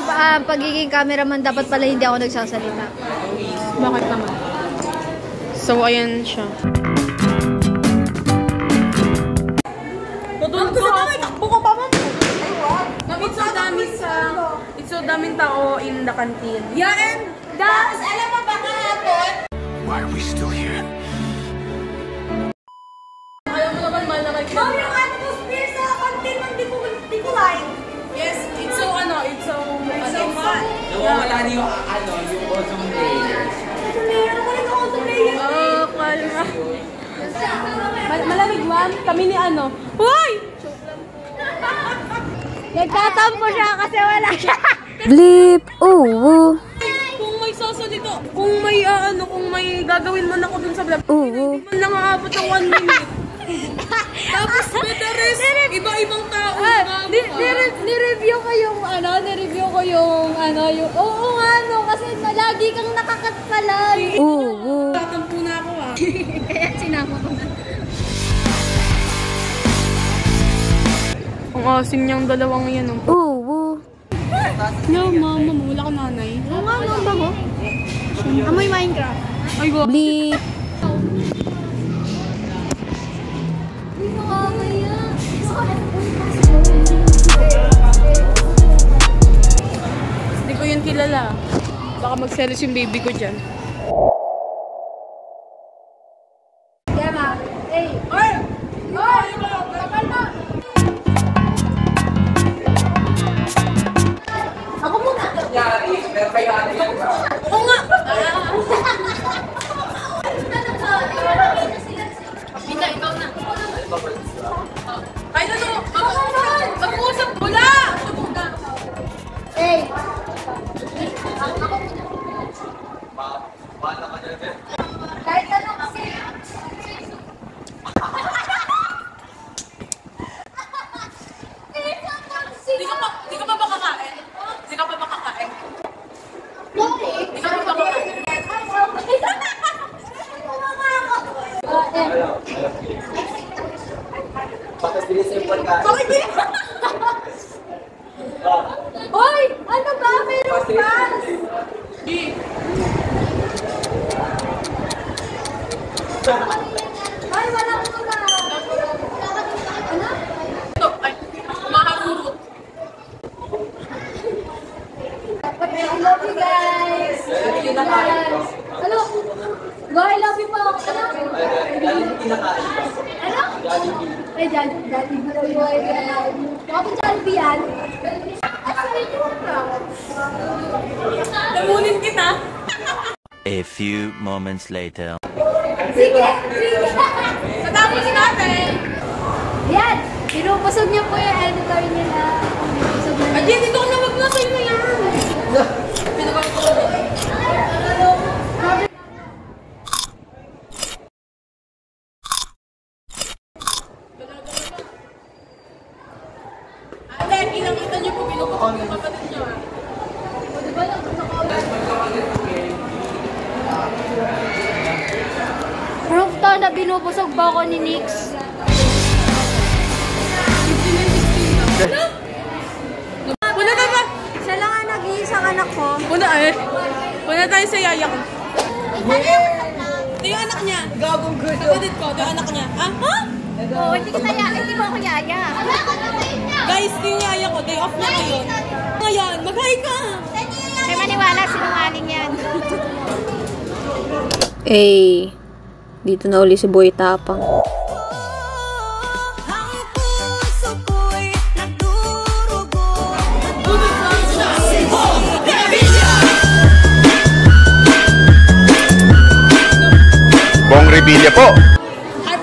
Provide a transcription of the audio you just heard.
na pagiging cameraman, dapat pala hindi ako nagsasalita. Bakit naman? So, ayan siya. Tutulog ko ako. Takbo ko pa mo. It's so daming tao in the canteen. Yeah, and that's, alam mo ba kahapon? Why are we still here? Ayaw mo naman mahal na may Mom, yung ano mo spear sa canteen ng di ko line. Yes, it's so fun. Nawawala niyo yung ozone layer. Ako rin ang ozone layer. Oh, kalma. Malamig man, kami ni ano. Hoy! Nagtatampo siya kasi wala siya. Bleep! Oo! Kung may sasalito, kung may gagawin man ako dun sa vlog, Oo! hindi man lang aabot ng 1 minute. Tapos better rest, iba-ibang tao. Nireview ko yung oo nga no, kasi lagi kang nakakatsalan. Oo! Tatampo na ako ah. Kaya sinama ko na. Ang asim niyang dalawang yan. Oo! No, mama, wala ka nanay. Oo nga, ang bago. Amoy Minecraft. Ay, go. Bleep! Hindi ko yun kilala. Baka mag-series yung baby ko dyan. Diba? Hey! Oy! Oy! Kapal na! Ako muna! Oo nga! Hindi, ikaw na. Ay, ano? Mag-uusap mo na! Hey! Kahit ano kasi. Di ka pa ba kakain? Di ka pa ba kakain? Di ka pa ba kakain? Bakit bilis yung pagkain? Hoy! Ano ba? Meron ba? Ay, wala ko na. Ano? Ito, ay, maharurot. I love you guys. Ano? Go, I love you po. Ano? Ano? Ay, Jollibee. Bakit Jollibee yan? Lamunin kita. A few moments later. Sige, sige. Natapos natin. Yan. Pinupusog niya po yung editor nila. Pinupusog na Ay, niya. dito na mag-nasay mo yan. Pinagawa ko na. Ate, pinakita niyo po, pinupusog yung kapatid niyo. Diba lang? Proof to na binubusog ba ako ni Nix? Puna ka ba? Siya lang ang nag-iisang anak ko. Puna eh. Puna tayo sa yaya ko. Ito yung anak niya. Gagong good. Kapatid ko, ito yung anak niya. Ah? Ha? Oo, hindi mo ako yaya. Guys, ito yung yaya ko. Day off na ngayon. Ngayon, mag-hi ka. Kaya maniwala, sinungaling yan. Eh, dito na uli si Boy Tapang. Bong Revilla po! Ay,